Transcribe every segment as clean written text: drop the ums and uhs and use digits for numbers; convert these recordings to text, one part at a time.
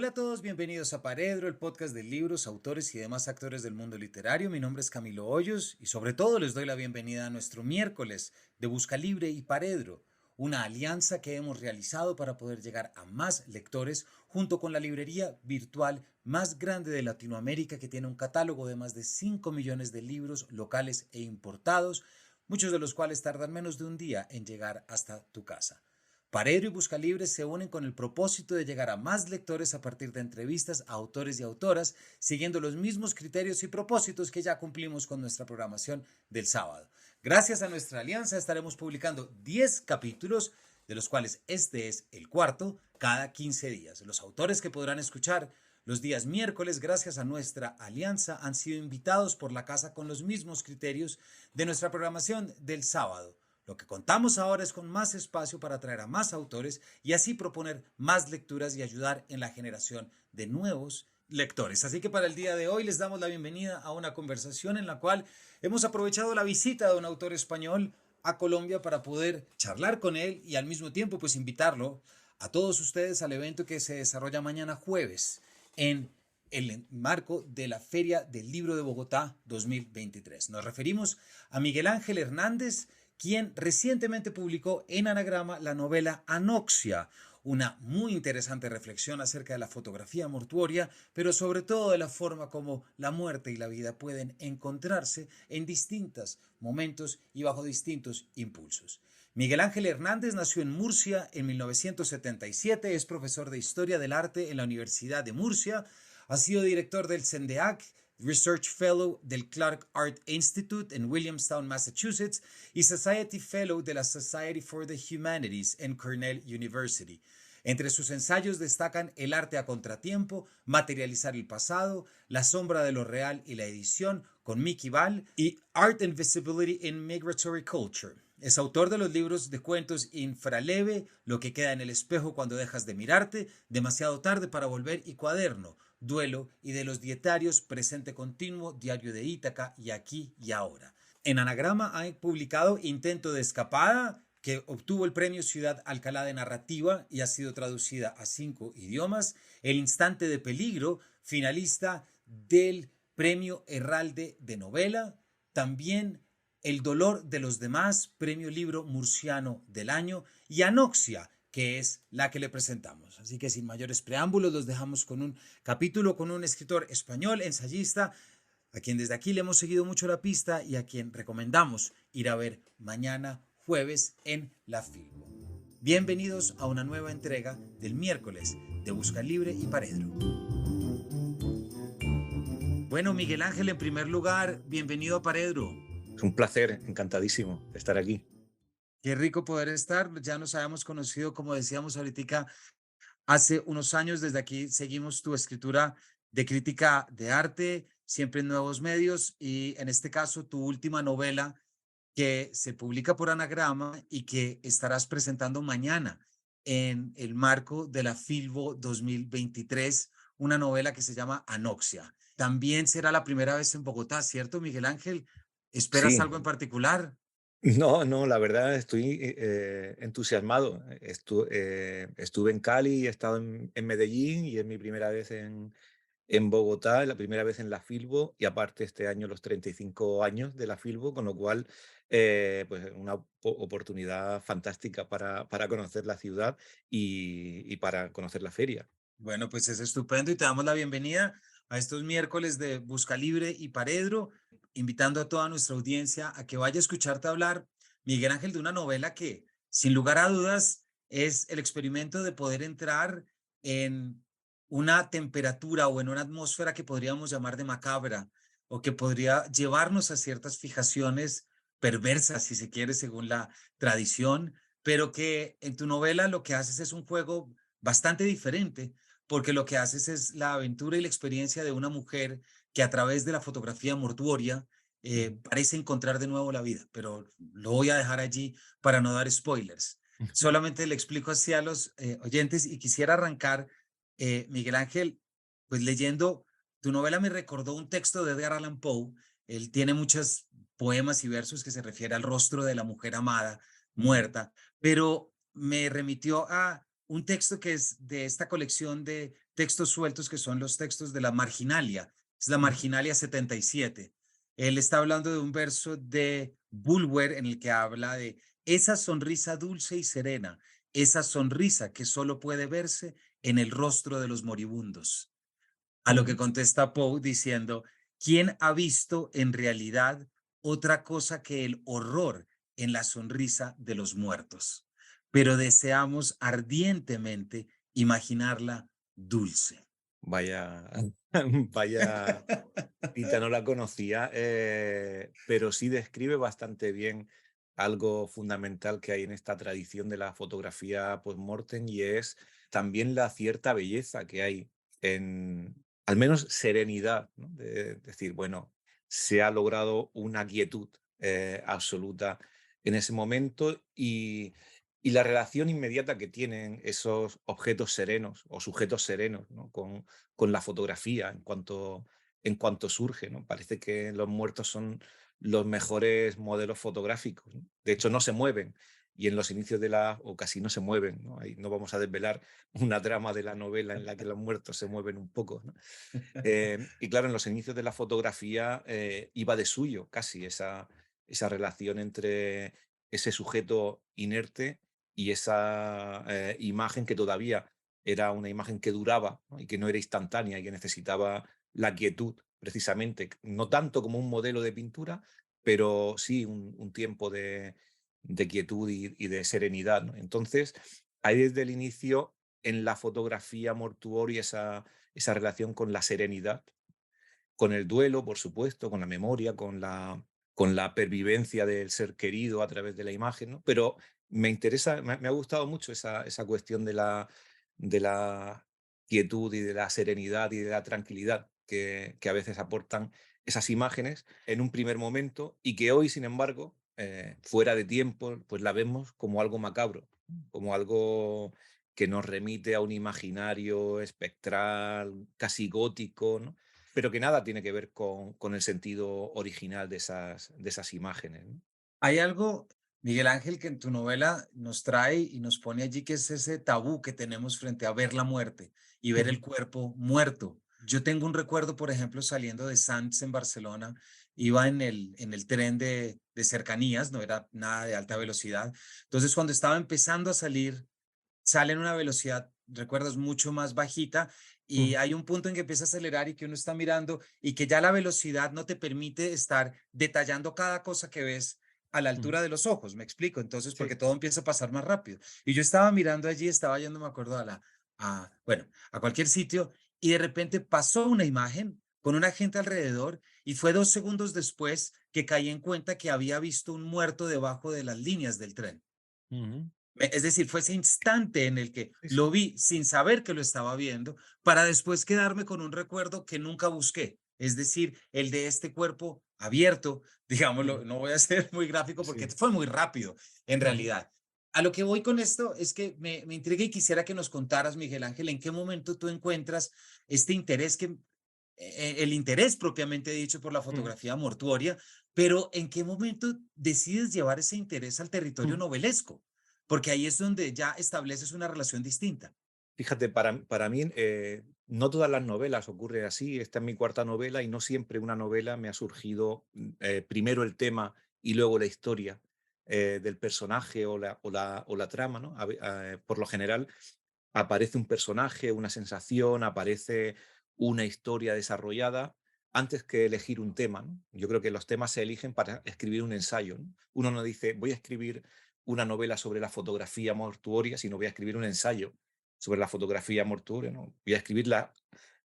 Hola a todos, bienvenidos a Paredro, el podcast de libros, autores y demás actores del mundo literario. Mi nombre es Camilo Hoyos y sobre todo les doy la bienvenida a nuestro miércoles de Busca Libre y Paredro, una alianza que hemos realizado para poder llegar a más lectores junto con la librería virtual más grande de Latinoamérica, que tiene un catálogo de más de 5 millones de libros locales e importados, muchos de los cuales tardan menos de un día en llegar hasta tu casa. Paredro y Buscalibre se unen con el propósito de llegar a más lectores a partir de entrevistas a autores y autoras, siguiendo los mismos criterios y propósitos que ya cumplimos con nuestra programación del sábado. Gracias a nuestra alianza estaremos publicando 10 capítulos, de los cuales este es el cuarto, cada 15 días. Los autores que podrán escuchar los días miércoles, gracias a nuestra alianza, han sido invitados por la casa con los mismos criterios de nuestra programación del sábado. Lo que contamos ahora es con más espacio para atraer a más autores y así proponer más lecturas y ayudar en la generación de nuevos lectores. Así que para el día de hoy les damos la bienvenida a una conversación en la cual hemos aprovechado la visita de un autor español a Colombia para poder charlar con él y al mismo tiempo pues invitarlo a todos ustedes al evento que se desarrolla mañana jueves en el marco de la Feria del Libro de Bogotá 2023. Nos referimos a Miguel Ángel Hernández, quien recientemente publicó en Anagrama la novela Anoxia, una muy interesante reflexión acerca de la fotografía mortuoria, pero sobre todo de la forma como la muerte y la vida pueden encontrarse en distintos momentos y bajo distintos impulsos. Miguel Ángel Hernández nació en Murcia en 1977, es profesor de Historia del Arte en la Universidad de Murcia, ha sido director del CENDEAC, Research Fellow del Clark Art Institute en Williamstown, Massachusetts, y Society Fellow de la Society for the Humanities en Cornell University. Entre sus ensayos destacan El arte a contratiempo, Materializar el pasado, La sombra de lo real y la edición, con Mickey Ball, y Art and Visibility in Migratory Culture. Es autor de los libros de cuentos Infraleve, Lo que queda en el espejo cuando dejas de mirarte, Demasiado tarde para volver y Cuaderno, Duelo, y de los dietarios Presente continuo, Diario de Ítaca y Aquí y Ahora. En Anagrama ha publicado Intento de escapada, que obtuvo el premio Ciudad Alcalá de Narrativa y ha sido traducida a 5 idiomas. El Instante de Peligro, finalista del premio Herralde de Novela. También El dolor de los demás, premio Libro Murciano del Año. Y Anoxia, que es la que le presentamos. Así que sin mayores preámbulos los dejamos con un capítulo con un escritor español, ensayista, a quien desde aquí le hemos seguido mucho la pista y a quien recomendamos ir a ver mañana jueves en la Filbo. Bienvenidos a una nueva entrega del miércoles de Busca Libre y Paredro. Bueno, Miguel Ángel, en primer lugar, bienvenido a Paredro. Es un placer, encantadísimo de estar aquí. Qué rico poder estar. Ya nos habíamos conocido, como decíamos ahorita, hace unos años. Desde aquí seguimos tu escritura de crítica de arte, siempre en nuevos medios y en este caso tu última novela que se publica por Anagrama y que estarás presentando mañana en el marco de la Filbo 2023, una novela que se llama Anoxia. También será la primera vez en Bogotá, ¿cierto, Miguel Ángel? ¿Esperas Sí, algo en particular? no, la verdad estoy entusiasmado. Estuve en Cali, he estado en Medellín y es mi primera vez en Bogotá, la primera vez en la Filbo y aparte este año los 35 años de la Filbo, con lo cual pues una oportunidad fantástica para conocer la ciudad y para conocer la feria. Bueno, pues es estupendo y te damos la bienvenida a estos miércoles de Busca Libre y Paredro, invitando a toda nuestra audiencia a que vaya a escucharte hablar, Miguel Ángel, de una novela que, sin lugar a dudas, es el experimento de poder entrar en una temperatura o en una atmósfera que podríamos llamar de macabra o que podría llevarnos a ciertas fijaciones perversas, si se quiere, según la tradición, pero que en tu novela lo que haces es un juego bastante diferente porque lo que haces es la aventura y la experiencia de una mujer que a través de la fotografía mortuoria Ujú. parece encontrar de nuevo la vida, pero lo voy a dejar allí para no dar spoilers. Solamente le explico así a los oyentes y quisiera arrancar, Miguel Ángel, pues leyendo tu novela me recordó un texto de Edgar Allan Poe. Él tiene muchos poemas y versos que se refiere al rostro de la mujer amada, Ujú. muerta, pero me remitió a un texto que es de esta colección de textos sueltos que son los textos de la marginalia, es la Ujú. marginalia 77. Él está hablando de un verso de Bulwer en el que habla de esa sonrisa dulce y serena, esa sonrisa que solo puede verse en el rostro de los moribundos. A lo que Ujú. contesta Poe diciendo, ¿quién ha visto en realidad otra cosa que el horror en la sonrisa de los muertos? Pero deseamos ardientemente imaginarla dulce. Vaya, vaya cita, no la conocía, pero sí describe bastante bien algo fundamental que hay en esta tradición de la fotografía post-mortem y es también la cierta belleza que hay en, al menos serenidad, ¿no? De decir, bueno, se ha logrado una quietud absoluta en ese momento y la relación inmediata que tienen esos objetos serenos o sujetos serenos, ¿no? Con la fotografía en cuanto surge, ¿no? Parece que los muertos son los mejores modelos fotográficos, ¿no? De hecho, no se mueven y en los inicios de la o casi no se mueven, ¿no? Ahí no vamos a desvelar una trama de la novela en la que los muertos se mueven un poco, ¿no? Y claro, en los inicios de la fotografía iba de suyo casi esa relación entre ese sujeto inerte y esa imagen que todavía era una imagen que duraba, ¿no? Y que no era instantánea y que necesitaba la quietud, precisamente, no tanto como un modelo de pintura, pero sí un tiempo de quietud y de serenidad, ¿no? Entonces, hay desde el inicio en la fotografía mortuoria esa relación con la serenidad, con el duelo, por supuesto, con la memoria, con la pervivencia del ser querido a través de la imagen, ¿no? Pero me interesa, me ha gustado mucho esa cuestión de la quietud y de la serenidad y de la tranquilidad que a veces aportan esas imágenes en un primer momento y que hoy, sin embargo, fuera de tiempo, pues la vemos como algo macabro, como algo que nos remite a un imaginario espectral, casi gótico, ¿no? Pero que nada tiene que ver con el sentido original de esas imágenes, ¿no? Hay algo, Miguel Ángel, que en tu novela nos trae y nos pone allí, que es ese tabú que tenemos frente a ver la muerte y ver el Ujú, cuerpo muerto. Yo tengo un recuerdo, por ejemplo, saliendo de Sants en Barcelona, iba en el tren de cercanías, no era nada de alta ujú, velocidad. Entonces, cuando estaba empezando a salir, sale en una velocidad, recuerdas, mucho más bajita y ujú, hay un punto en que empieza a acelerar y que uno está mirando y que ya la velocidad no te permite estar detallando cada cosa que ves a la ujú. altura de los ojos, me explico, entonces porque Sí. todo empieza a pasar más rápido. Y yo estaba mirando allí, estaba yendo, me acuerdo, bueno, a cualquier sitio y de repente pasó una imagen con una gente alrededor y fue 2 segundos después que caí en cuenta que había visto un muerto debajo de las líneas del tren. Ujú. Es decir, fue ese instante en el que Sí, lo sí. vi sin saber que lo estaba viendo, para después quedarme con un recuerdo que nunca busqué. Es decir, el de este cuerpo abierto, digámoslo, Ujú. no voy a ser muy gráfico porque Sí. fue muy rápido, en Ujú, realidad. A lo que voy con esto es que me intriga y quisiera que nos contaras, Miguel Ángel, en qué momento tú encuentras este interés el interés propiamente dicho por la ujú, fotografía mortuoria, pero ¿en qué momento decides llevar ese interés al territorio ujú. novelesco? Porque ahí es donde ya estableces una relación distinta. Fíjate, para mí, no todas las novelas ocurren así. Esta es mi cuarta novela y no siempre una novela me ha surgido primero el tema y luego la historia del personaje o la trama, ¿no? Por lo general aparece un personaje, una sensación, aparece una historia desarrollada antes que elegir un tema, ¿no? Yo creo que los temas se eligen para escribir un ensayo, ¿no? Uno no dice, voy a escribir una novela sobre la fotografía mortuoria, sino voy a escribir un ensayo sobre la fotografía mortuoria, ¿no? Voy a escribirla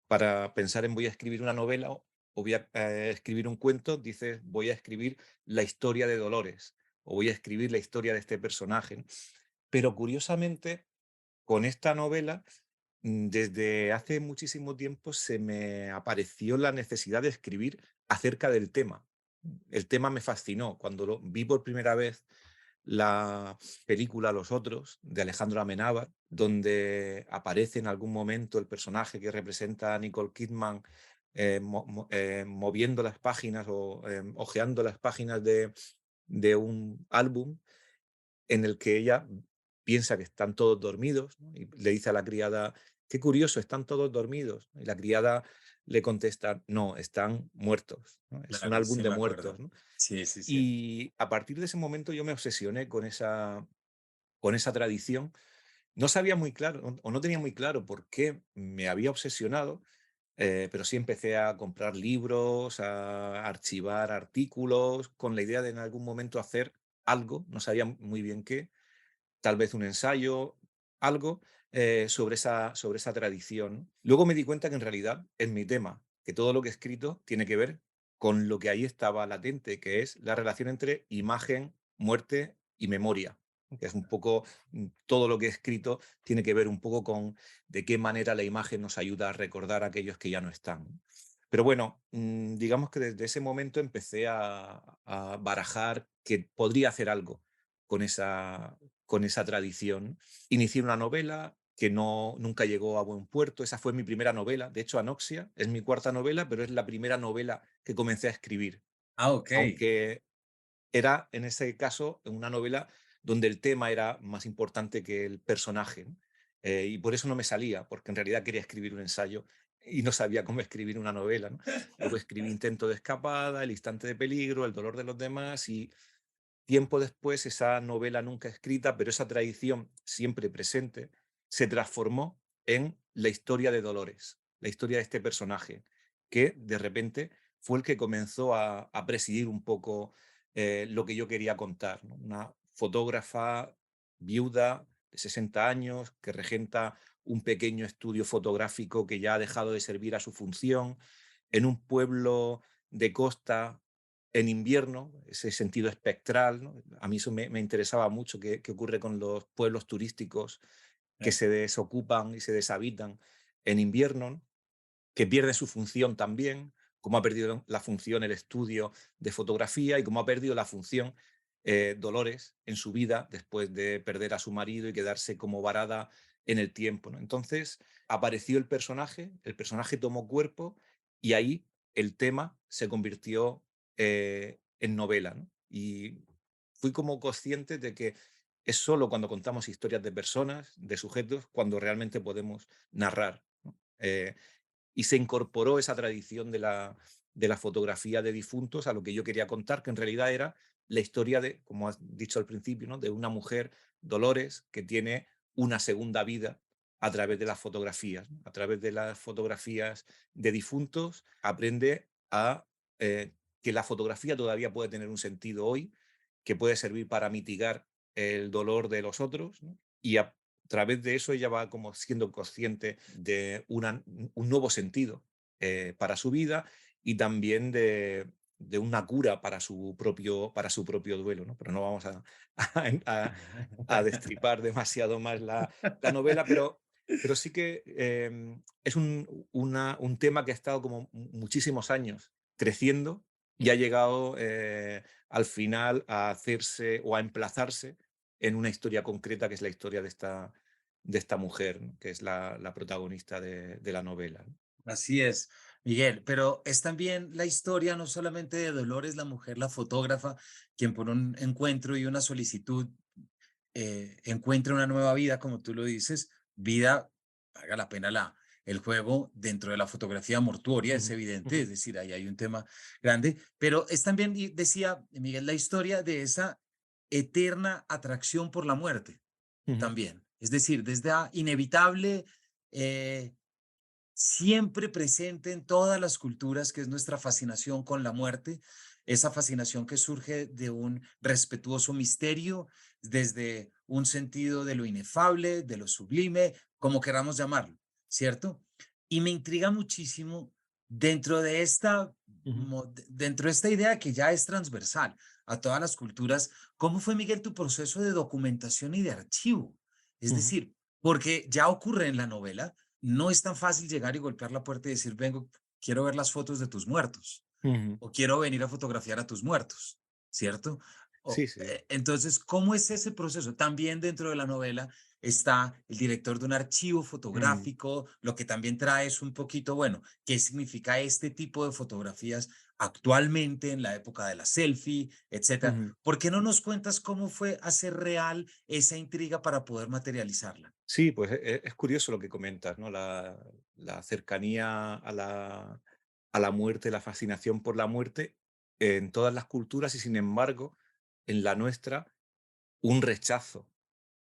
para pensar en voy a escribir una novela o voy a escribir un cuento, dices voy a escribir la historia de Dolores o voy a escribir la historia de este personaje, ¿no? Pero curiosamente, con esta novela, desde hace muchísimo tiempo se me apareció la necesidad de escribir acerca del tema. El tema me fascinó. Cuando lo vi por primera vez la película Los Otros, de Alejandro Amenábar, donde aparece en algún momento el personaje que representa a Nicole Kidman moviendo las páginas o hojeando las páginas de un álbum en el que ella piensa que están todos dormidos, ¿no? Y le dice a la criada qué curioso, están todos dormidos. Y la criada le contesta, no, están muertos, ¿no? Es un Claro, álbum sí de me acuerdo. muertos, ¿no? Sí, sí, sí. Y a partir de ese momento yo me obsesioné con esa tradición. No sabía muy claro, o no tenía muy claro por qué me había obsesionado, pero sí empecé a comprar libros, a archivar artículos, con la idea de en algún momento hacer algo, no sabía muy bien qué, tal vez un ensayo, algo sobre esa tradición. Luego me di cuenta que en realidad es mi tema, que todo lo que he escrito tiene que ver con lo que ahí estaba latente, que es la relación entre imagen, muerte y memoria, que es un poco todo lo que he escrito tiene que ver un poco con de qué manera la imagen nos ayuda a recordar a aquellos que ya no están, ¿no? Pero bueno, digamos que desde ese momento empecé a barajar que podría hacer algo con esa tradición. Inicié una novela que nunca llegó a buen puerto. Esa fue mi primera novela. De hecho, Anoxia es mi cuarta novela, pero es la primera novela que comencé a escribir. Ah, ok. Aunque era, en ese caso, una novela donde el tema era más importante que el personaje, ¿no? Y por eso no me salía, porque en realidad quería escribir un ensayo y no sabía cómo escribir una novela, ¿no? Luego escribí Intento de escapada, El instante de peligro, El dolor de los demás y tiempo después, esa novela nunca escrita, pero esa tradición siempre presente, se transformó en la historia de Dolores, la historia de este personaje, que de repente fue el que comenzó a presidir un poco lo que yo quería contar, ¿no? Una fotógrafa viuda de 60 años que regenta un pequeño estudio fotográfico que ya ha dejado de servir a su función en un pueblo de costa en invierno, ese sentido espectral, ¿no? A mí eso me interesaba mucho, qué ocurre con los pueblos turísticos que Sí. se desocupan y se deshabitan en invierno, ¿no? Que pierde su función también, cómo ha perdido la función el estudio de fotografía y cómo ha perdido la función Dolores en su vida después de perder a su marido y quedarse como varada en el tiempo, ¿no? Entonces apareció el personaje tomó cuerpo y ahí el tema se convirtió en novela, ¿no? Y fui como consciente de que es solo cuando contamos historias de personas, de sujetos, cuando realmente podemos narrar, ¿no? Y se incorporó esa tradición de la fotografía de difuntos a lo que yo quería contar, que en realidad era la historia de, como has dicho al principio, ¿no? De una mujer, Dolores, que tiene una segunda vida a través de las fotografías, ¿no? A través de las fotografías de difuntos, aprende a que la fotografía todavía puede tener un sentido hoy, que puede servir para mitigar el dolor de los otros, ¿no? Y a través de eso ella va como siendo consciente de un nuevo sentido para su vida y también de una cura para su propio duelo, ¿no? Pero no vamos a, a destripar demasiado más la novela, pero sí que es un tema que ha estado como muchísimos años creciendo y ha llegado al final a hacerse o a emplazarse en una historia concreta que es la historia de esta mujer, ¿no? Que es la protagonista de la novela, ¿no? Así es, Miguel, pero es también la historia no solamente de Dolores, la mujer, la fotógrafa, quien por un encuentro y una solicitud encuentra una nueva vida, como tú lo dices, vida, haga la pena el juego dentro de la fotografía mortuoria, es Ujú, evidente, ujú, es decir, ahí hay un tema grande, pero es también, decía Miguel, la historia de esa eterna atracción por la muerte ujú, también, es decir, desde la inevitable... eh, siempre presente en todas las culturas, que es nuestra fascinación con la muerte, esa fascinación que surge de un respetuoso misterio, desde un sentido de lo inefable, de lo sublime, como queramos llamarlo, ¿cierto? Y me intriga muchísimo dentro de ujú, dentro de esta idea que ya es transversal a todas las culturas, ¿cómo fue, Miguel, tu proceso de documentación y de archivo? Es ujú, decir, porque ya ocurre en la novela, no es tan fácil llegar y golpear la puerta y decir, vengo, quiero ver las fotos de tus muertos ujú. o quiero venir a fotografiar a tus muertos, ¿cierto? Sí, sí. Entonces, ¿cómo es ese proceso? También dentro de la novela está el director de un archivo Mm, fotográfico, lo que también trae es un poquito, bueno, qué significa este tipo de fotografías actualmente en la época de la selfie, etcétera. ujú. ¿Por qué no nos cuentas cómo fue hacer real esa intriga para poder materializarla? Sí, pues es curioso lo que comentas, ¿no? La cercanía a la muerte, la fascinación por la muerte en todas las culturas y sin embargo, en la nuestra, un rechazo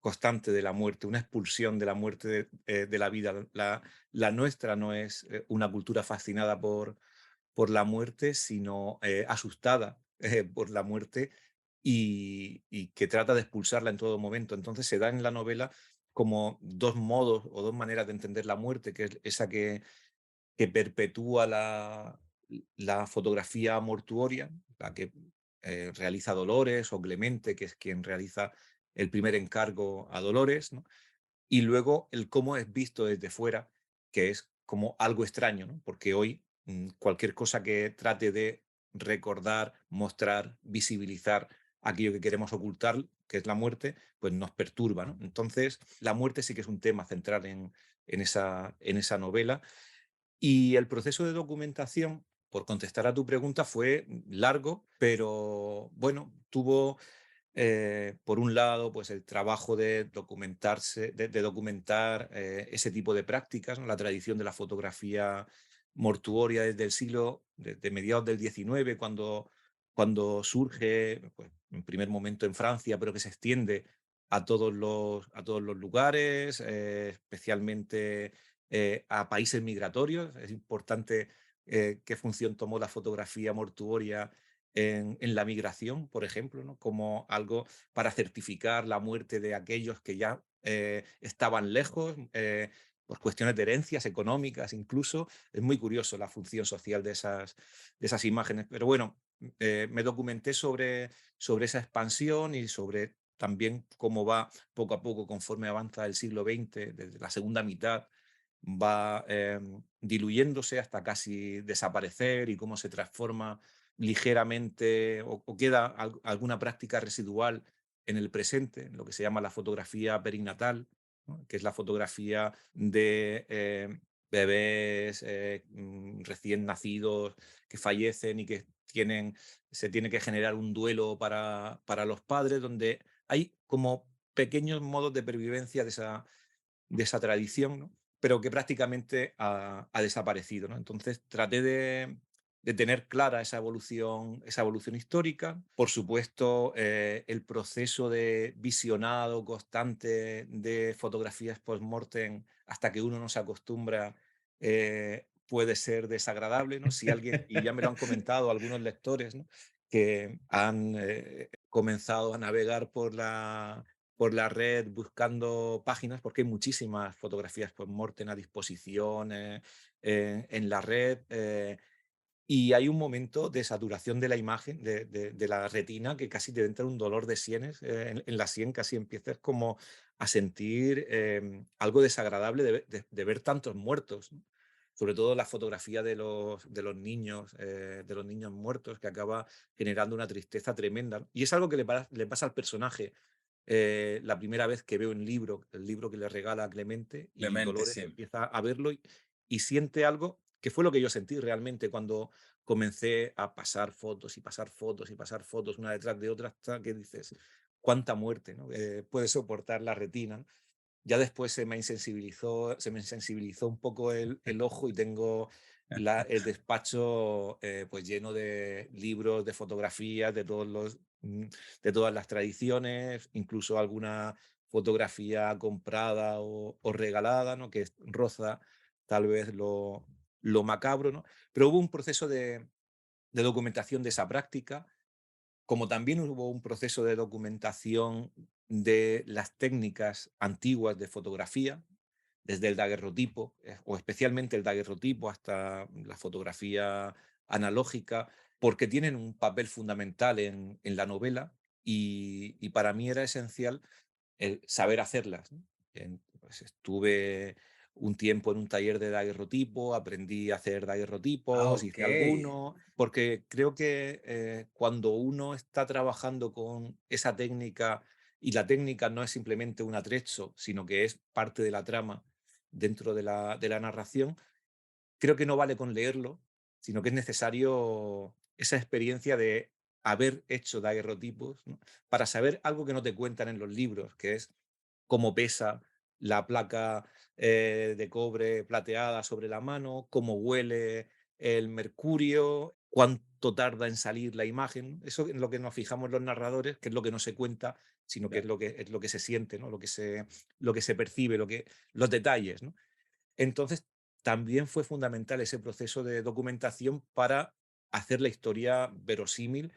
constante de la muerte, una expulsión de la muerte de la vida. La nuestra no es una cultura fascinada por la muerte, sino asustada por la muerte y que trata de expulsarla en todo momento. Entonces se da en la novela como dos modos o dos maneras de entender la muerte, que es esa que perpetúa la fotografía mortuoria, la que realiza Dolores o Clemente, que es quien realiza el primer encargo a Dolores, ¿no? Y luego el cómo es visto desde fuera, que es como algo extraño, ¿no? Porque hoy cualquier cosa que trate de recordar, mostrar, visibilizar aquello que queremos ocultar, que es la muerte, pues nos perturba, ¿no? Entonces, la muerte sí que es un tema central en esa novela. Y el proceso de documentación, por contestar a tu pregunta, fue largo, pero bueno, tuvo por un lado, pues el trabajo de documentarse, de documentar ese tipo de prácticas, ¿no? La tradición de la fotografía mortuoria desde el siglo, de mediados del XIX, cuando surge, pues, en primer momento en Francia, pero que se extiende a todos los lugares, especialmente a países migratorios. Es importante qué función tomó la fotografía mortuoria en la migración, por ejemplo, ¿no? Como algo para certificar la muerte de aquellos que ya estaban lejos, por cuestiones de herencias económicas incluso. Es muy curioso la función social de esas imágenes. Pero bueno, me documenté sobre esa expansión y sobre también cómo va poco a poco, conforme avanza el siglo XX, desde la segunda mitad, va diluyéndose hasta casi desaparecer y cómo se transforma ligeramente o queda alguna práctica residual en el presente, lo que se llama la fotografía perinatal, ¿no? Que es la fotografía de bebés recién nacidos que fallecen y que se tiene que generar un duelo para los padres, donde hay como pequeños modos de pervivencia de esa tradición, ¿no? Pero que prácticamente ha desaparecido, ¿no? Entonces traté de tener clara esa evolución histórica. Por supuesto, el proceso de visionado constante de fotografías post-mortem hasta que uno no se acostumbra puede ser desagradable, ¿no? Si alguien, y ya me lo han comentado algunos lectores, ¿no? Que han comenzado a navegar por la red buscando páginas, porque hay muchísimas fotografías post-mortem a disposición en la red. Y hay un momento de saturación de la imagen, de la retina, que casi te entra un dolor de sienes en la sien, casi empiezas como a sentir algo desagradable de ver tantos muertos, ¿no? Sobre todo la fotografía de los niños muertos, que acaba generando una tristeza tremenda, ¿no? Y es algo que le pasa al personaje la primera vez que veo el libro que le regala a Clemente, y Clemente, Dolores sí. empieza a verlo y siente algo que fue lo que yo sentí realmente cuando comencé a pasar fotos y pasar fotos y pasar fotos una detrás de otra hasta que dices, cuánta muerte, ¿no? Puede soportar la retina, ¿no? Ya después se me sensibilizó un poco el ojo y tengo el despacho pues lleno de libros, de fotografías, de todas las tradiciones, incluso alguna fotografía comprada o regalada, ¿no? Que roza tal vez lo macabro, ¿no? Pero hubo un proceso de documentación de esa práctica, como también hubo un proceso de documentación de las técnicas antiguas de fotografía, desde el daguerrotipo, o especialmente el daguerrotipo hasta la fotografía analógica, porque tienen un papel fundamental en la novela y para mí era esencial el saber hacerlas, ¿no? Pues estuve un tiempo en un taller de daguerrotipo, aprendí a hacer Ah, daguerrotipos, ok. hice alguno, porque creo que cuando uno está trabajando con esa técnica y la técnica no es simplemente un atrecho, sino que es parte de la trama dentro de la narración, creo que no vale con leerlo, sino que es necesario esa experiencia de haber hecho daguerrotipos, ¿no? Para saber algo que no te cuentan en los libros, que es cómo pesa la placa de cobre plateada sobre la mano, cómo huele el mercurio, cuánto tarda en salir la imagen. Eso es lo que nos fijamos los narradores, que es lo que no se cuenta, sino que Claro. es lo que se siente, ¿no? Lo que se percibe, los detalles, ¿no? Entonces, también fue fundamental ese proceso de documentación para hacer la historia verosímil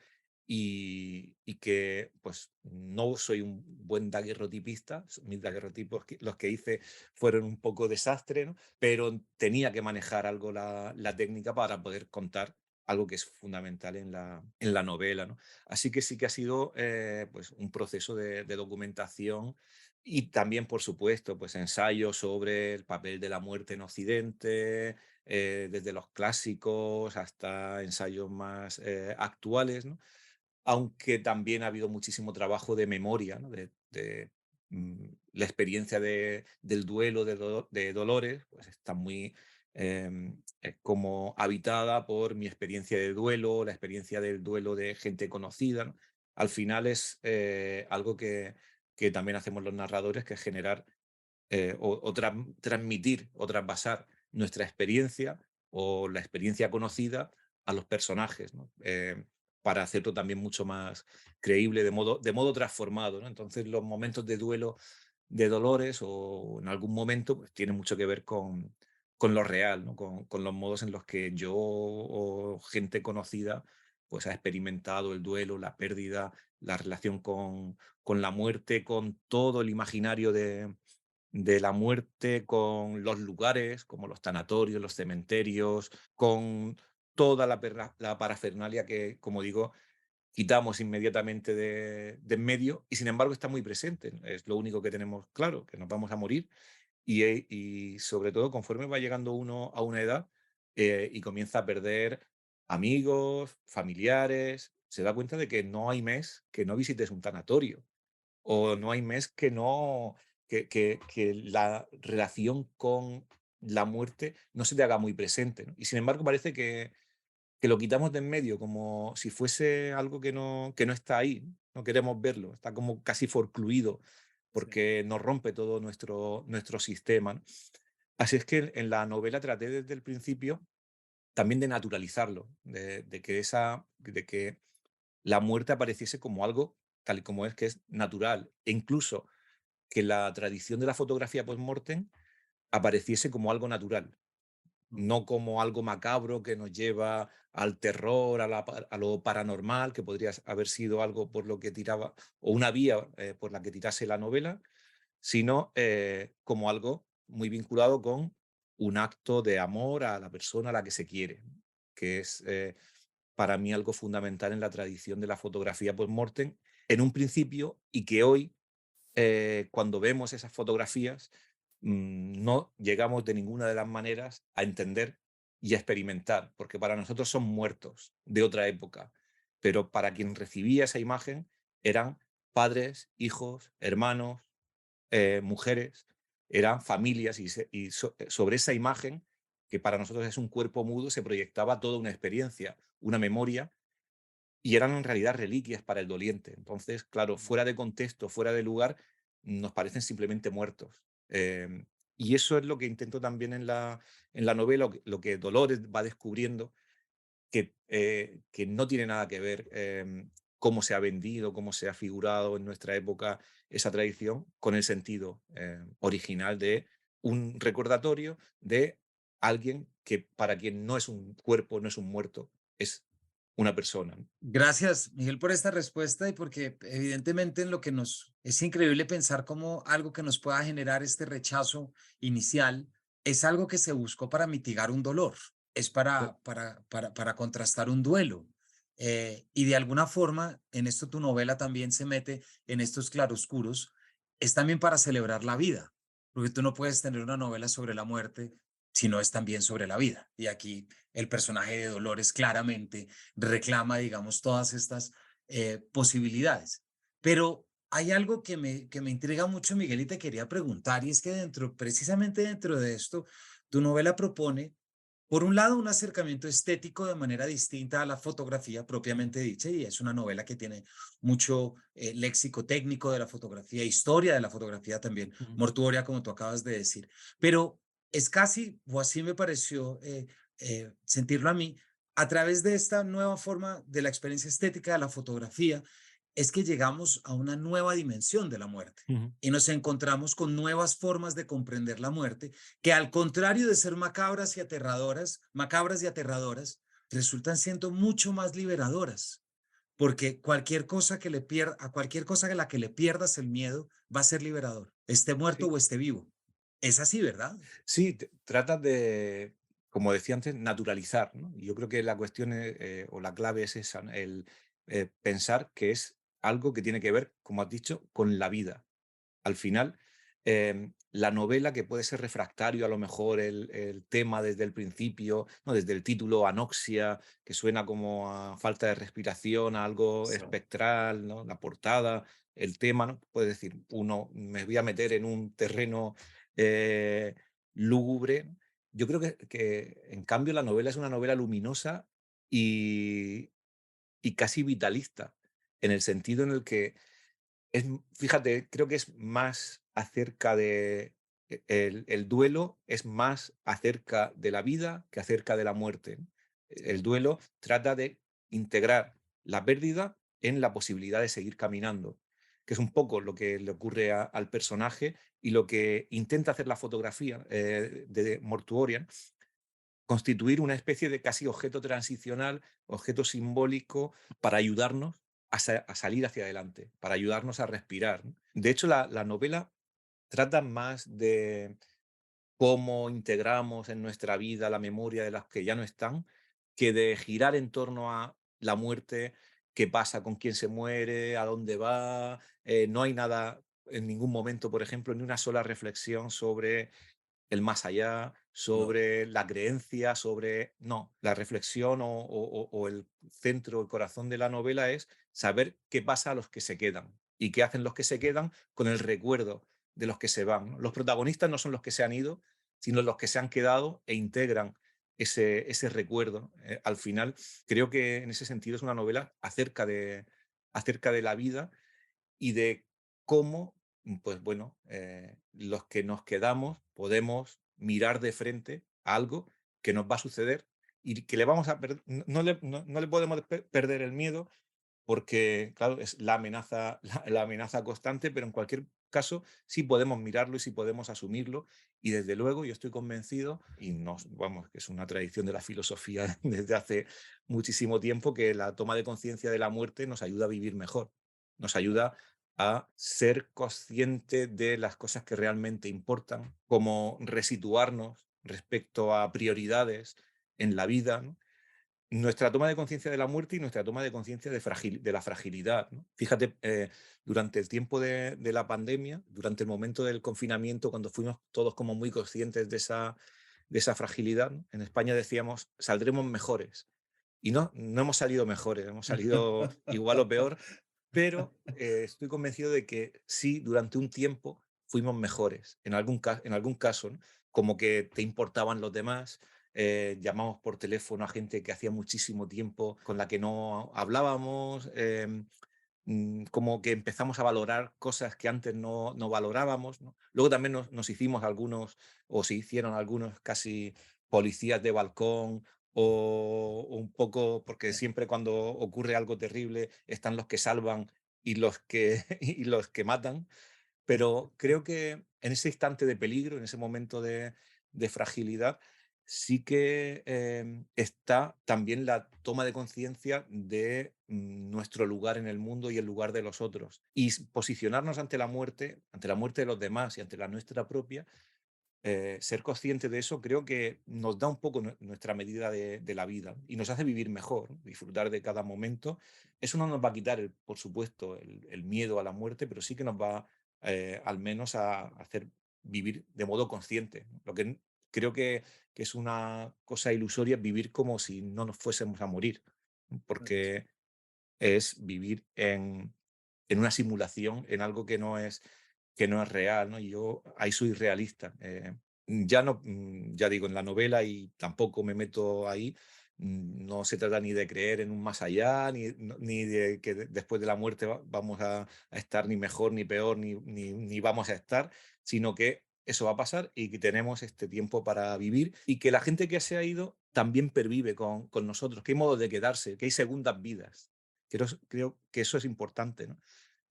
y que, pues, no soy un buen daguerrotipista, mis daguerrotipos los que hice fueron un poco desastre, ¿no? Pero tenía que manejar algo la técnica para poder contar algo que es fundamental en la novela, ¿no? Así que sí que ha sido, pues, un proceso de documentación y también, por supuesto, pues ensayos sobre el papel de la muerte en Occidente, desde los clásicos hasta ensayos más actuales, ¿no? Aunque también ha habido muchísimo trabajo de memoria, ¿no? La experiencia del duelo de Dolores, pues está muy como habitada por mi experiencia de duelo, la experiencia del duelo de gente conocida, ¿no? Al final es algo que también hacemos los narradores, que es generar transmitir o trasvasar nuestra experiencia o la experiencia conocida a los personajes, ¿no? Para hacerlo también mucho más creíble de modo transformado, ¿no? Entonces los momentos de duelo de Dolores o en algún momento pues tienen mucho que ver con lo real, ¿no? Con los modos en los que yo o gente conocida pues ha experimentado el duelo, la pérdida, la relación con la muerte, con todo el imaginario de la muerte, con los lugares como los tanatorios, los cementerios, con toda la parafernalia que, como digo, quitamos inmediatamente de en medio y sin embargo está muy presente. Es lo único que tenemos claro, que nos vamos a morir y sobre todo conforme va llegando uno a una edad y comienza a perder amigos, familiares, se da cuenta de que no hay mes que no visites un tanatorio o no hay mes que no que la relación con la muerte no se te haga muy presente, ¿no? Y sin embargo, parece que lo quitamos de en medio, como si fuese algo que no está ahí, ¿no? No queremos verlo, está como casi forcluido, Sí. porque nos rompe todo nuestro sistema, ¿no? Así es que en la novela traté desde el principio también de naturalizarlo, de que la muerte apareciese como algo tal y como es, que es natural, e incluso que la tradición de la fotografía post-mortem apareciese como algo natural, Mm. no como algo macabro que nos lleva al terror, a lo paranormal, que podría haber sido algo por lo que tiraba, o una vía por la que tirase la novela, sino como algo muy vinculado con un acto de amor a la persona a la que se quiere, ¿no? Que es para mí algo fundamental en la tradición de la fotografía post-mortem en un principio y que hoy cuando vemos esas fotografías, no llegamos de ninguna de las maneras a entender y a experimentar, porque para nosotros son muertos de otra época, pero para quien recibía esa imagen eran padres, hijos, hermanos, mujeres, eran familias sobre esa imagen, que para nosotros es un cuerpo mudo, se proyectaba toda una experiencia, una memoria y eran en realidad reliquias para el doliente. Entonces, claro, Mm. fuera de contexto, fuera de lugar, nos parecen simplemente muertos. Y eso es lo que intento también en la novela, lo que Dolores va descubriendo, que no tiene nada que ver cómo se ha vendido, cómo se ha figurado en nuestra época esa tradición con el sentido original de un recordatorio de alguien que para quien no es un cuerpo, no es un muerto, es una persona, ¿no? Gracias, Miguel, por esta respuesta y porque evidentemente en lo que nos es increíble pensar cómo algo que nos pueda generar este rechazo inicial es algo que se buscó para mitigar un dolor, es para contrastar un duelo. Y de alguna forma, en esto tu novela también se mete en estos claroscuros, es también para celebrar la vida, porque tú no puedes tener una novela sobre la muerte si no es también sobre la vida. Y aquí el personaje de Dolores claramente reclama, digamos, todas estas posibilidades. Pero hay algo que me intriga mucho, Miguel, y te quería preguntar, y es que precisamente dentro de esto, tu novela propone, por un lado, un acercamiento estético de manera distinta a la fotografía propiamente dicha, y es una novela que tiene mucho léxico técnico de la fotografía, historia de la fotografía también, Ujú, mortuoria, como tú acabas de decir, pero es casi, o así me pareció sentirlo a mí, a través de esta nueva forma de la experiencia estética de la fotografía, es que llegamos a una nueva dimensión de la muerte ujú. y nos encontramos con nuevas formas de comprender la muerte que, al contrario de ser macabras y aterradoras, resultan siendo mucho más liberadoras, porque a cualquier cosa a la que le pierdas el miedo va a ser liberador, esté muerto Sí. o esté vivo. Es así, ¿verdad? Sí, tratas de, como decía antes, naturalizar, ¿no? Y yo creo que la cuestión o la clave es esa, ¿no? El pensar que es algo que tiene que ver, como has dicho, con la vida. Al final, la novela, que puede ser refractario a lo mejor el tema desde el principio, ¿no? Desde el título Anoxia, que suena como a falta de respiración, a algo Sí. espectral, ¿no? La portada, el tema, ¿no? Puede decir, uno, me voy a meter en un terreno eh, lúgubre, ¿no? Yo creo que, en cambio, la novela es una novela luminosa y, y casi vitalista, en el sentido en el que fíjate, creo que es más acerca de el duelo es más acerca de la vida que acerca de la muerte, ¿no? El duelo trata de integrar la pérdida en la posibilidad de seguir caminando, que es un poco lo que le ocurre al personaje y lo que intenta hacer la fotografía de Mortuorian, constituir una especie de casi objeto transicional, objeto simbólico para ayudarnos a salir hacia adelante, para ayudarnos a respirar, ¿no? De hecho, la novela trata más de cómo integramos en nuestra vida la memoria de las que ya no están, que de girar en torno a la muerte, qué pasa con quién se muere, a dónde va. No hay nada en ningún momento, por ejemplo, ni una sola reflexión sobre el más allá, No. sobre la creencia, sobre... No, la reflexión o el centro, el corazón de la novela es saber qué pasa a los que se quedan y qué hacen los que se quedan con el recuerdo de los que se van, ¿no? Los protagonistas no son los que se han ido, sino los que se han quedado e integran ese recuerdo. Al final, creo que en ese sentido es una novela acerca de la vida y de cómo, pues bueno, los que nos quedamos podemos mirar de frente a algo que nos va a suceder y que le vamos a no le podemos perder el miedo porque, claro, es la amenaza, la amenaza constante, pero en cualquier caso sí podemos mirarlo y sí podemos asumirlo. Y desde luego yo estoy convencido, y nos, vamos, que es una tradición de la filosofía desde hace muchísimo tiempo, que la toma de conciencia de la muerte nos ayuda a vivir mejor, nos ayuda a ser consciente de las cosas que realmente importan, como resituarnos respecto a prioridades en la vida, ¿no? Nuestra toma de conciencia de la muerte y nuestra toma de conciencia de la fragilidad, ¿no? Fíjate, durante el tiempo de la pandemia, durante el momento del confinamiento, cuando fuimos todos como muy conscientes de esa fragilidad, ¿no? En España decíamos, saldremos mejores. Y no, no hemos salido mejores, hemos salido igual o peor, pero estoy convencido de que sí, durante un tiempo fuimos mejores, en algún caso, ¿no? Como que te importaban los demás, llamamos por teléfono a gente que hacía muchísimo tiempo con la que no hablábamos, como que empezamos a valorar cosas que antes no valorábamos, ¿no? Luego también nos hicimos algunos, o se hicieron algunos casi policías de balcón, o un poco, porque siempre cuando ocurre algo terrible están los que salvan y los que, y los que matan, pero creo que en ese instante de peligro, en ese momento de fragilidad, sí que está también la toma de conciencia de nuestro lugar en el mundo y el lugar de los otros. Y posicionarnos ante la muerte de los demás y ante la nuestra propia, ser consciente de eso creo que nos da un poco nuestra medida de la vida y nos hace vivir mejor, ¿no? Disfrutar de cada momento. Eso no nos va a quitar, por supuesto, el miedo a la muerte, pero sí que nos va al menos a hacer vivir de modo consciente, ¿no? Lo que creo que es una cosa ilusoria vivir como si no nos fuésemos a morir, ¿no? Porque es vivir en una simulación, en algo que no es real, ¿no? Y yo ahí soy realista. Ya no, ya digo, en la novela y tampoco me meto ahí. No se trata ni de creer en un más allá, ni de que después de la muerte vamos a estar ni mejor, ni peor, ni vamos a estar, sino que eso va a pasar y que tenemos este tiempo para vivir y que la gente que se ha ido también pervive con nosotros, que hay modo de quedarse, que hay segundas vidas. Creo que eso es importante, ¿no?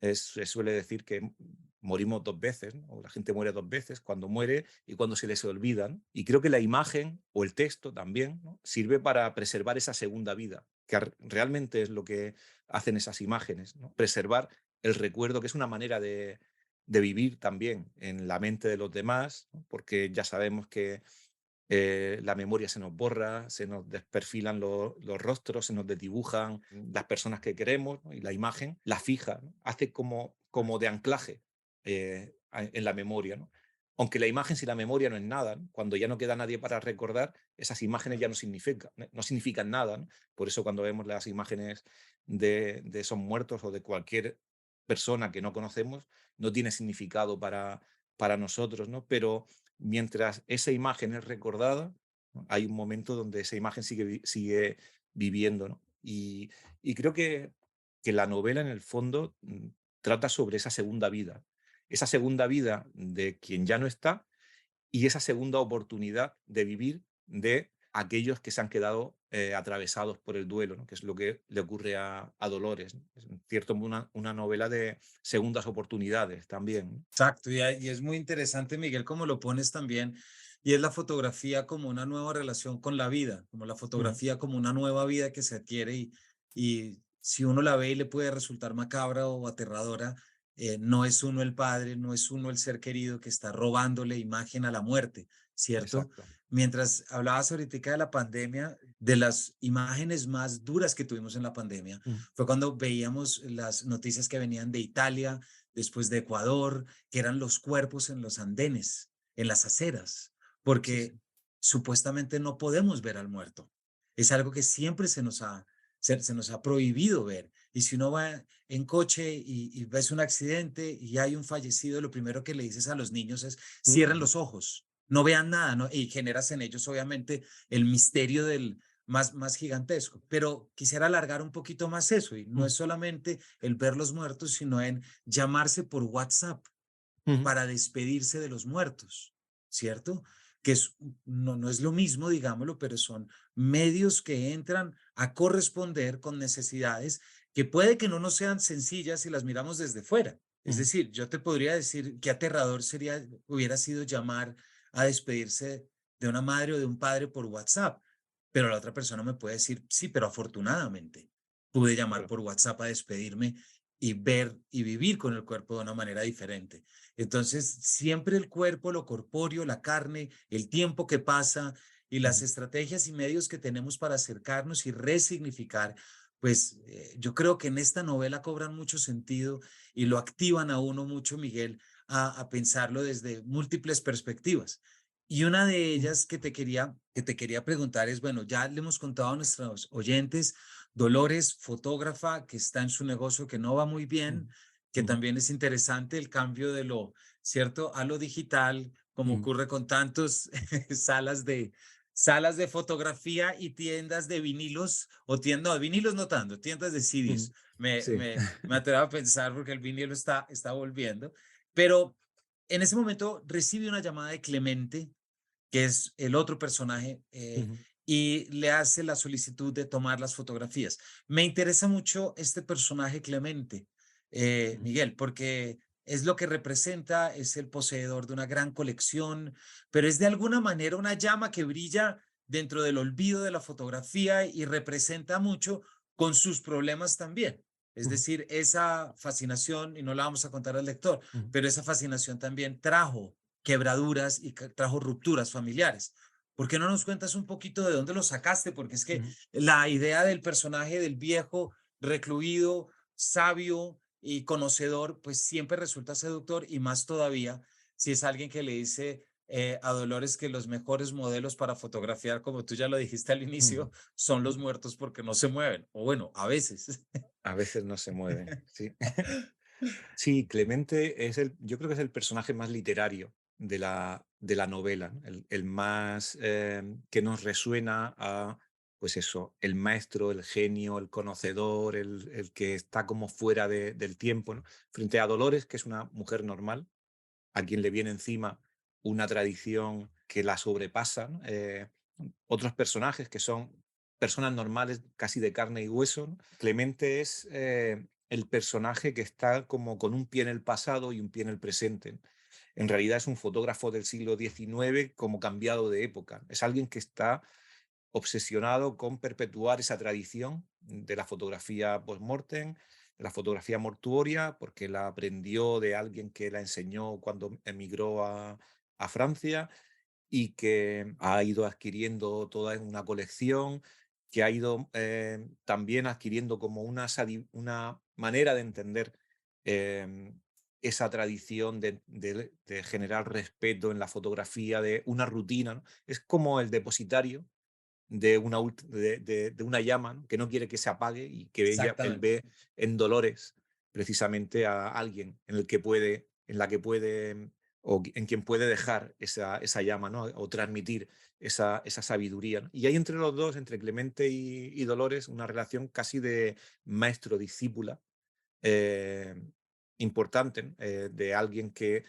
Se suele decir que morimos dos veces, ¿no? O la gente muere dos veces, cuando muere y cuando se les olvidan. Y creo que la imagen o el texto también, ¿no? Sirve para preservar esa segunda vida, que realmente es lo que hacen esas imágenes, ¿no? Preservar el recuerdo, que es una manera de vivir también en la mente de los demás, ¿no? Porque ya sabemos que la memoria se nos borra, se nos desperfilan los rostros, se nos desdibujan las personas que queremos, ¿no? Y la imagen la fija, ¿no? Hace como de anclaje en la memoria, ¿no? Aunque la imagen sin la memoria no es nada, ¿no? Cuando ya no queda nadie para recordar, esas imágenes ya no significan nada, ¿no? Por eso cuando vemos las imágenes de esos muertos o de cualquier persona que no conocemos, no tiene significado para nosotros, ¿no? Pero mientras esa imagen es recordada, ¿no? Hay un momento donde esa imagen sigue viviendo, ¿no? Y creo que la novela, en el fondo, trata sobre esa segunda vida de quien ya no está y esa segunda oportunidad de vivir de aquellos que se han quedado atravesados por el duelo, ¿no? Que es lo que le ocurre a Dolores, ¿no? Es en cierto modo una novela de segundas oportunidades también, ¿no? Exacto, y es muy interesante, Miguel, como lo pones también, y es la fotografía como una nueva relación con la vida, como la Ujú. fotografía como una nueva vida que se adquiere y si uno la ve y le puede resultar macabra o aterradora, no es uno el padre, no es uno el ser querido que está robándole imagen a la muerte, ¿cierto? Exacto. Mientras hablabas ahorita de la pandemia, de las imágenes más duras que tuvimos en la pandemia, Mm. fue cuando veíamos las noticias que venían de Italia, después de Ecuador, que eran los cuerpos en los andenes, en las aceras, Sí, porque sí. supuestamente no podemos ver al muerto. Es algo que siempre se nos ha prohibido ver. Y si uno va en coche y ves un accidente y hay un fallecido, lo primero que le dices a los niños es cierren Ujú. los ojos, no vean nada, ¿no? Y generas en ellos obviamente el misterio del más gigantesco. Pero quisiera alargar un poquito más eso y no es Mm. solamente el ver los muertos, sino en llamarse por WhatsApp Ujú. para despedirse de los muertos, ¿cierto? Que no es lo mismo, digámoslo, pero son medios que entran a corresponder con necesidades que puede que no nos sean sencillas si las miramos desde fuera. Es Ujú. decir, yo te podría decir qué aterrador hubiera sido llamar a despedirse de una madre o de un padre por WhatsApp, pero la otra persona me puede decir, sí, pero afortunadamente pude llamar Claro. por WhatsApp a despedirme y ver y vivir con el cuerpo de una manera diferente. Entonces, siempre el cuerpo, lo corpóreo, la carne, el tiempo que pasa y las Ujú. estrategias y medios que tenemos para acercarnos y resignificar, pues yo creo que en esta novela cobran mucho sentido y lo activan a uno mucho, Miguel, a pensarlo desde múltiples perspectivas. Y una de Ujú. ellas que te quería preguntar es, bueno, ya le hemos contado a nuestros oyentes, Dolores, fotógrafa que está en su negocio que no va muy Ujú. bien, que Ujú. también es interesante el cambio de lo cierto a lo digital, como Ujú. ocurre con tantos salas de fotografía y tiendas de vinilos o tiendas, no, de vinilos no tanto, tiendas de CDs. Ujú. Sí. Me atrevo a pensar porque el vinilo está volviendo, pero en ese momento recibe una llamada de Clemente, que es el otro personaje, Ujú. y le hace la solicitud de tomar las fotografías. Me interesa mucho este personaje Clemente, Ujú. Miguel, porque es lo que representa, es el poseedor de una gran colección, pero es de alguna manera una llama que brilla dentro del olvido de la fotografía y representa mucho con sus problemas también. Es Ujú. decir, esa fascinación, y no la vamos a contar al lector, Ujú. pero esa fascinación también trajo quebraduras y trajo rupturas familiares. ¿Por qué no nos cuentas un poquito de dónde lo sacaste? Porque es que Ujú. la idea del personaje del viejo, recluido, sabio y conocedor, pues siempre resulta seductor y más todavía si es alguien que le dice a Dolores que los mejores modelos para fotografiar, como tú ya lo dijiste al Ujú. inicio, son los Ujú. muertos porque no se mueven. O bueno, a veces. A veces no se mueve, sí. Sí, Clemente yo creo que es el personaje más literario de la novela, ¿no? El más que nos resuena a, pues eso, el maestro, el genio, el conocedor, el que está como fuera del tiempo, ¿no? Frente a Dolores, que es una mujer normal, a quien le viene encima una tradición que la sobrepasa, ¿no? Otros personajes que son personas normales, casi de carne y hueso, ¿no? Clemente es el personaje que está como con un pie en el pasado y un pie en el presente. En realidad es un fotógrafo del siglo XIX como cambiado de época. Es alguien que está obsesionado con perpetuar esa tradición de la fotografía post-mortem, de la fotografía mortuoria, porque la aprendió de alguien que la enseñó cuando emigró a Francia y que ha ido adquiriendo toda una colección, que ha ido también adquiriendo como una manera de entender esa tradición de generar respeto en la fotografía, de una rutina, ¿no? Es como el depositario de una llama, ¿no? Que no quiere que se apague y que él Exactamente. ve en Dolores precisamente a alguien en la que puede, en quien puede dejar esa llama, ¿no? O transmitir esa sabiduría, ¿no? Y hay entre los dos, entre Clemente y Dolores, una relación casi de maestro-discípula eh, importante, ¿no? De alguien que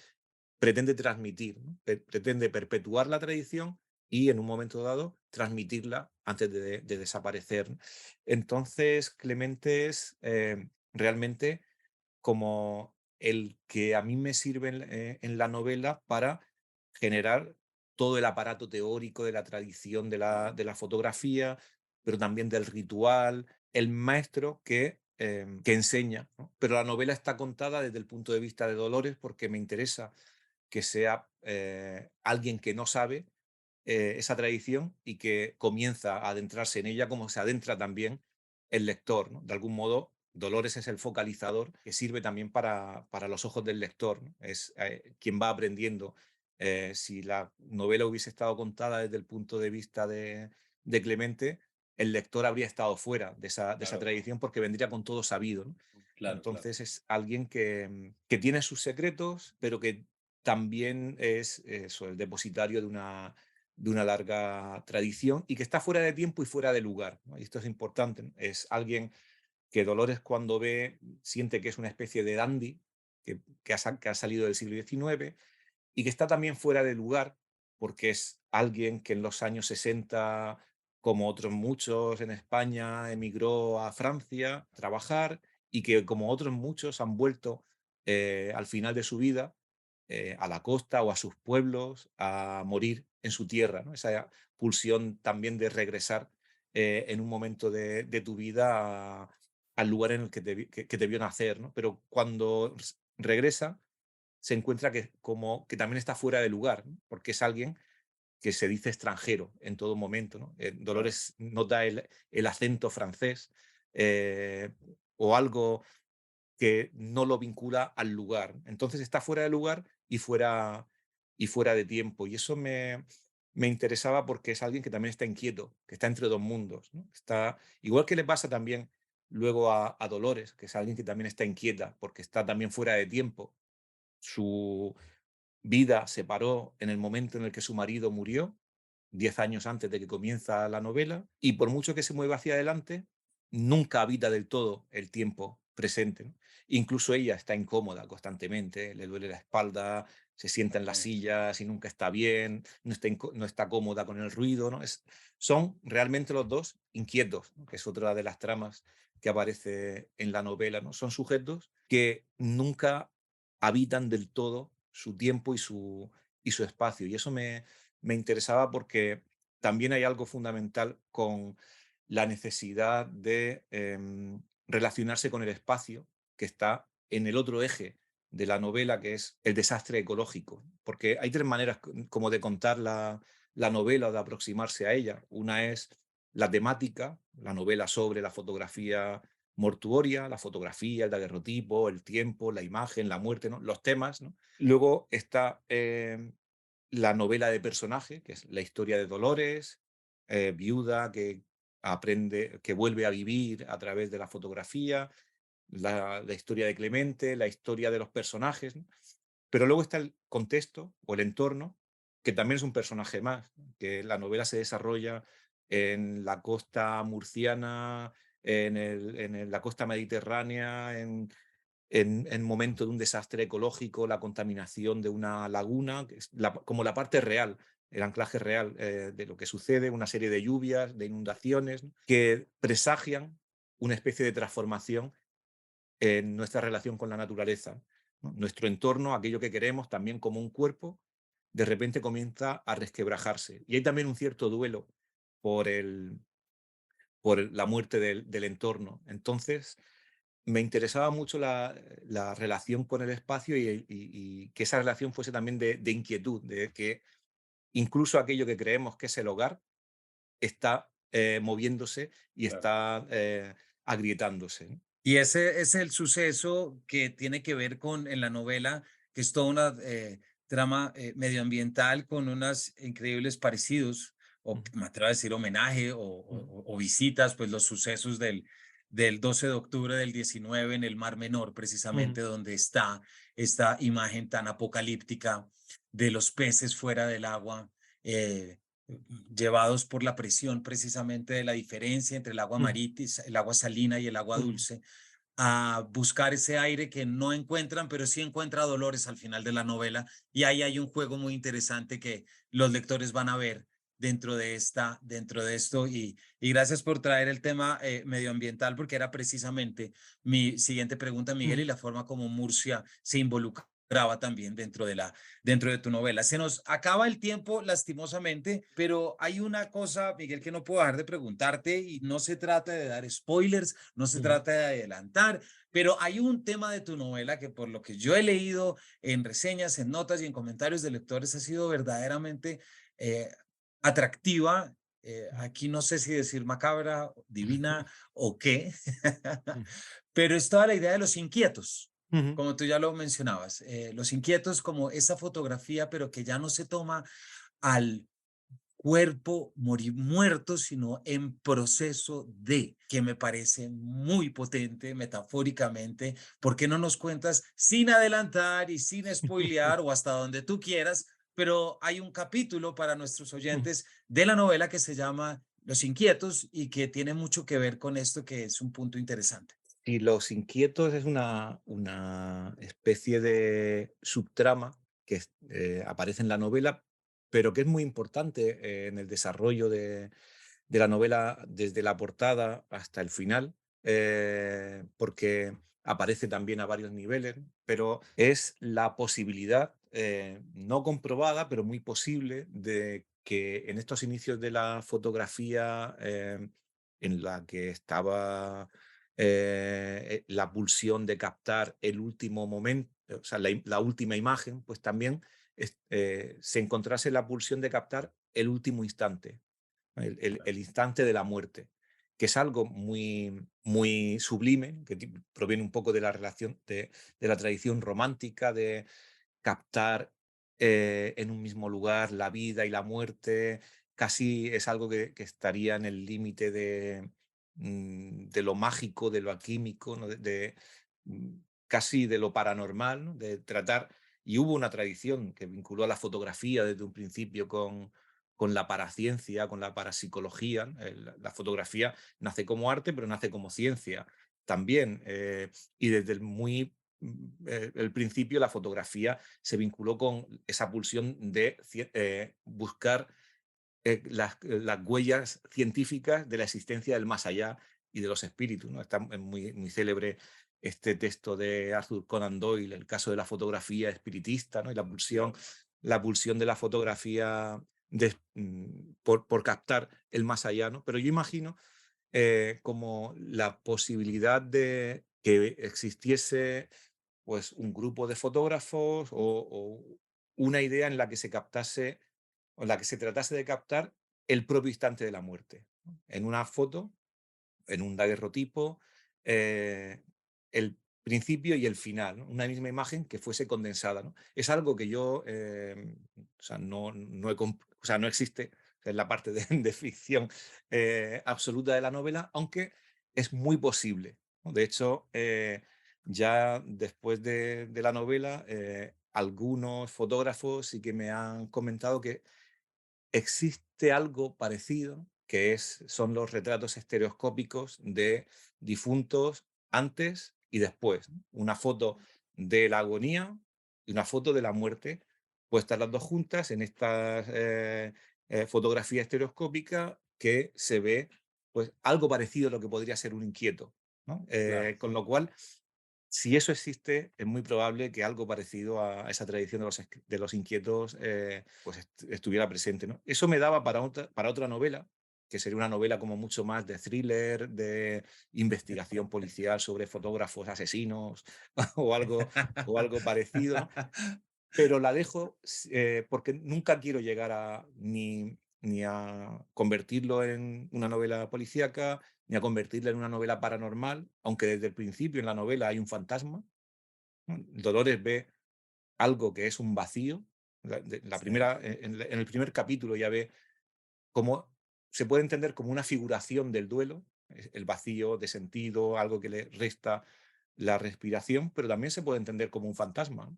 pretende transmitir, ¿no? Pretende perpetuar la tradición y en un momento dado transmitirla antes de desaparecer, ¿no? Entonces, Clemente es realmente como el que a mí me sirve en la novela para generar todo el aparato teórico de la tradición de la fotografía, pero también del ritual, el maestro que enseña, ¿no? Pero la novela está contada desde el punto de vista de Dolores porque me interesa que sea alguien que no sabe esa tradición y que comienza a adentrarse en ella como se adentra también el lector, ¿no? De algún modo, Dolores es el focalizador que sirve también para los ojos del lector, ¿no? Es quien va aprendiendo. Si la novela hubiese estado contada desde el punto de vista de Clemente, el lector habría estado fuera de esa Claro, tradición porque vendría con todo sabido, ¿no? claro, claro. Entonces es alguien que tiene sus secretos, pero que también es eso, el depositario de una larga tradición y que está fuera de tiempo y fuera de lugar, ¿no? Y esto es importante, ¿no? Es alguien que Dolores cuando ve siente que es una especie de dandy que ha salido del siglo XIX y que está también fuera de lugar porque es alguien que en los años 60, como otros muchos en España, emigró a Francia a trabajar y que como otros muchos han vuelto al final de su vida a la costa o a sus pueblos a morir en su tierra, ¿no? Esa pulsión también de regresar en un momento de tu vida al lugar en el que te vio nacer, ¿no? Pero cuando regresa, se encuentra que, como, que también está fuera de lugar, ¿no? Porque es alguien que se dice extranjero en todo momento, ¿no? Claro. Dolores nota el acento francés o algo que no lo vincula al lugar. Entonces está fuera de lugar y fuera de tiempo. Y eso me interesaba porque es alguien que también está inquieto, que está entre dos mundos, ¿no? Está, igual que le pasa también luego a Dolores, que es alguien que también está inquieta porque está también fuera de tiempo. Su vida se paró en el momento en el que su marido murió, 10 años antes de que comienza la novela, y por mucho que se mueva hacia adelante, nunca habita del todo el tiempo presente, ¿no? Incluso ella está incómoda constantemente, le duele la espalda, se sienta en las Exactamente. sillas y nunca está bien, no está cómoda con el ruido, ¿no? Son realmente los dos inquietos, ¿no? Que es otra de las tramas que aparece en la novela, ¿no? Son sujetos que nunca habitan del todo su tiempo y su espacio. Y eso me interesaba porque también hay algo fundamental con la necesidad de relacionarse con el espacio que está en el otro eje de la novela, que es el desastre ecológico. Porque hay tres maneras como de contar la novela o de aproximarse a ella. Una es la temática, la novela sobre la fotografía mortuoria, la fotografía, el daguerrotipo, el tiempo, la imagen, la muerte, ¿no? Los temas, ¿no? Luego está la novela de personaje, que es la historia de Dolores, viuda que aprende, que vuelve a vivir a través de la fotografía, la historia de Clemente, la historia de los personajes, ¿no? Pero luego está el contexto o el entorno, que también es un personaje más, ¿no? Que la novela se desarrolla en la costa murciana, la costa mediterránea, en momento de un desastre ecológico, la contaminación de una laguna, que es como la parte real, el anclaje real de lo que sucede, una serie de lluvias, de inundaciones, ¿no? Que presagian una especie de transformación en nuestra relación con la naturaleza, ¿no? Nuestro entorno, aquello que queremos, también como un cuerpo, de repente comienza a resquebrajarse. Y hay también un cierto duelo por, la muerte del entorno. Entonces, me interesaba mucho la relación con el espacio y que esa relación fuese también de inquietud, de que incluso aquello que creemos que es el hogar está moviéndose y Claro. está agrietándose, ¿no? Y ese es el suceso que tiene que ver con, en la novela, que es toda una trama medioambiental con unos increíbles parecidos, o Ujú, me atrevo a decir homenaje, ujú, o visitas, pues los sucesos del 12 de octubre del 19 en el Mar Menor, ujú, precisamente donde está esta imagen tan apocalíptica de los peces fuera del agua. eh, Llevados por la presión precisamente de la diferencia entre el agua ujú, marítima, el agua salina y el agua ujú. dulce, a buscar ese aire que no encuentran, pero sí encuentra Dolores al final de la novela. Y ahí hay un juego muy interesante que los lectores van a ver dentro de esto. Y gracias por traer el tema medioambiental, porque era precisamente mi siguiente pregunta, Miguel, y Ujú, la forma como Murcia se involucraba también dentro de tu novela. Se nos acaba el tiempo lastimosamente, pero hay una cosa, Miguel, que no puedo dejar de preguntarte y no se trata de dar spoilers, no se ujú, trata de adelantar, pero hay un tema de tu novela que por lo que yo he leído en reseñas, en notas y en comentarios de lectores ha sido verdaderamente eh, atractiva. Aquí no sé si decir macabra, divina o qué, pero es toda la idea de los inquietos, ujú, como tú ya lo mencionabas. Los inquietos como esa fotografía, pero que ya no se toma al cuerpo morir muerto, sino en proceso de, que me parece muy potente metafóricamente. ¿Por qué no nos cuentas sin adelantar y sin spoilear o hasta donde tú quieras? Pero hay un capítulo para nuestros ujú. oyentes de la novela que se llama Los Inquietos y que tiene mucho que ver con esto, que es un punto interesante. Y Los Inquietos es una especie de subtrama que aparece en la novela, pero que es muy importante en el desarrollo de la novela desde la portada hasta el final, porque aparece también a varios niveles, ¿no? Pero es la posibilidad, no comprobada, pero muy posible, de que en estos inicios de la fotografía, en la que estaba la pulsión de captar el último momento, o sea, la última imagen, pues también se encontrase la pulsión de captar el último instante, el instante de la muerte, que es algo muy, muy sublime, que proviene un poco de la relación de la tradición romántica, de captar en un mismo lugar la vida y la muerte. Casi es algo que estaría en el límite de lo mágico, de lo alquímico, ¿no? Casi de lo paranormal, ¿no? De tratar. Y hubo una tradición que vinculó a la fotografía desde un principio con la paraciencia, con la parapsicología, ¿no? La fotografía nace como arte, pero nace como ciencia también. Y desde el principio la fotografía se vinculó con esa pulsión de buscar las huellas científicas de la existencia del más allá y de los espíritus, ¿no? Está muy, muy célebre este texto de Arthur Conan Doyle, el caso de la fotografía espiritista, ¿no? Y Claro. la pulsión de la fotografía por captar el más allá, ¿no? Pero yo imagino como la posibilidad de que existiese pues un grupo de fotógrafos o una idea en la que se captase o en la que se tratase de captar el propio instante de la muerte, ¿no? En una foto, en un daguerrotipo, el principio y el final, ¿no? Una misma imagen que fuese condensada, ¿no? Es algo que yo, o sea, o sea, no existe en la parte de, de ficción absoluta de la novela, aunque es muy posible, ¿no? De hecho, ya después de la novela, algunos fotógrafos sí que me han comentado que existe algo parecido, que son los retratos estereoscópicos de difuntos antes y después, ¿no? Una foto de la agonía y una foto de la muerte, puestas las dos juntas en esta fotografía estereoscópica que se ve pues, algo parecido a lo que podría ser un inquieto, ¿no? Claro. Con lo cual, si eso existe, es muy probable que algo parecido a esa tradición de los inquietos pues estuviera presente, ¿no? Eso me daba para otra novela, que sería una novela como mucho más de thriller, de investigación policial sobre fotógrafos asesinos o algo parecido, ¿no? Pero la dejo porque nunca quiero llegar a ni a convertirlo en una novela policíaca, ni a convertirla en una novela paranormal, aunque desde el principio en la novela hay un fantasma, ¿no? Dolores ve algo que es un vacío. La Sí, primera, en el primer capítulo ya ve cómo se puede entender como una figuración del duelo, el vacío de sentido, algo que le resta la respiración, pero también se puede entender como un fantasma, ¿no?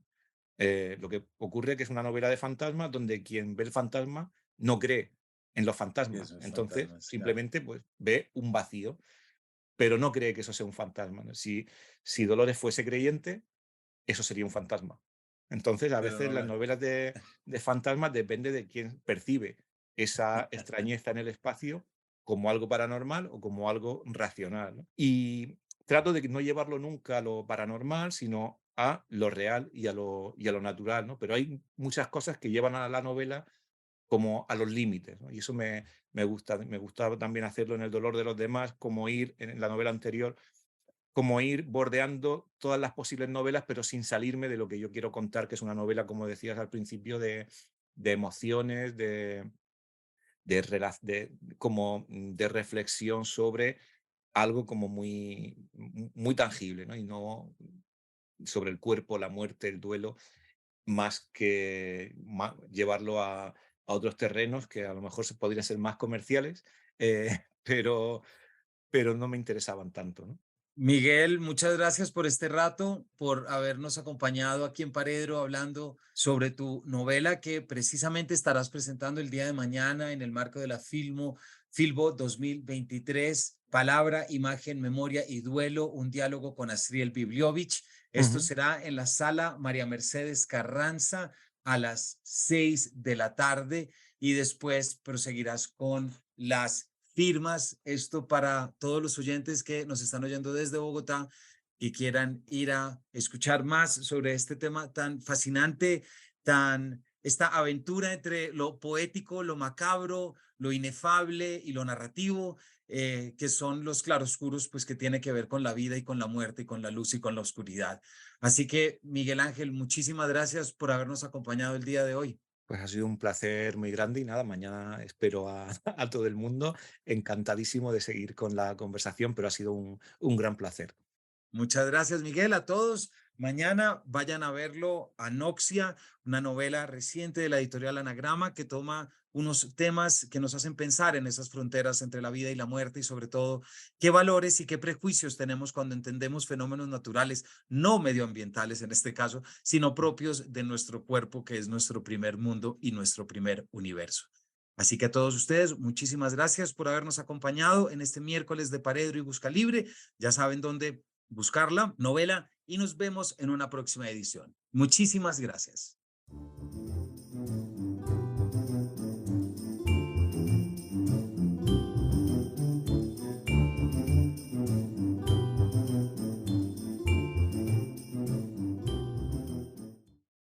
Lo que ocurre que es una novela de fantasmas donde quien ve el fantasma no cree en los fantasmas. esos Entonces, fantasmas, claro. simplemente pues, ve un vacío, pero no cree que eso sea un fantasma, ¿no? Si Dolores fuese creyente, eso sería un fantasma. Entonces, a Pero veces no las la... novelas de fantasmas depende de quién percibe esa extrañeza en el espacio como algo paranormal o como algo racional, ¿no? Y trato de no llevarlo nunca a lo paranormal, sino a lo real y a lo natural, ¿no? Pero hay muchas cosas que llevan a la novela como a los límites, ¿no? Y eso me gusta. Me gustaba también hacerlo en El dolor de los demás, como ir en la novela anterior, como ir bordeando todas las posibles novelas, pero sin salirme de lo que yo quiero contar, que es una novela, como decías al principio, de emociones, como de reflexión sobre algo como muy tangible, ¿no? Y no sobre el cuerpo, la muerte, el duelo, más que llevarlo a otros terrenos que a lo mejor podrían ser más comerciales, pero, pero no me interesaban tanto, ¿no? Miguel, muchas gracias por este rato, por habernos acompañado aquí en Paredro hablando sobre tu novela que precisamente estarás presentando el día de mañana en el marco de la Filbo 2023, Palabra, Imagen, Memoria y Duelo, un diálogo con Asriel Bibliovich. Esto Ujú. será en la sala María Mercedes Carranza a las 6 de la tarde y después proseguirás con las firmas. Esto para todos los oyentes que nos están oyendo desde Bogotá y quieran ir a escuchar más sobre este tema tan fascinante, esta aventura entre lo poético, lo macabro, lo inefable y lo narrativo, que son los claroscuros, pues que tiene que ver con la vida y con la muerte y con la luz y con la oscuridad. Así que, Miguel Ángel, muchísimas gracias por habernos acompañado el día de hoy. Pues ha sido un placer muy grande y nada, mañana espero a, a todo el mundo. Encantadísimo de seguir con la conversación, pero ha sido un gran placer. Muchas gracias, Miguel, a todos. Mañana vayan a verlo, Anoxia, una novela reciente de la editorial Anagrama que toma unos temas que nos hacen pensar en esas fronteras entre la vida y la muerte y sobre todo qué valores y qué prejuicios tenemos cuando entendemos fenómenos naturales, no medioambientales en este caso, sino propios de nuestro cuerpo, que es nuestro primer mundo y nuestro primer universo. Así que a todos ustedes, muchísimas gracias por habernos acompañado en este miércoles de Paredro y Busca Libre. Ya saben dónde buscarla, novela, y nos vemos en una próxima edición. Muchísimas gracias.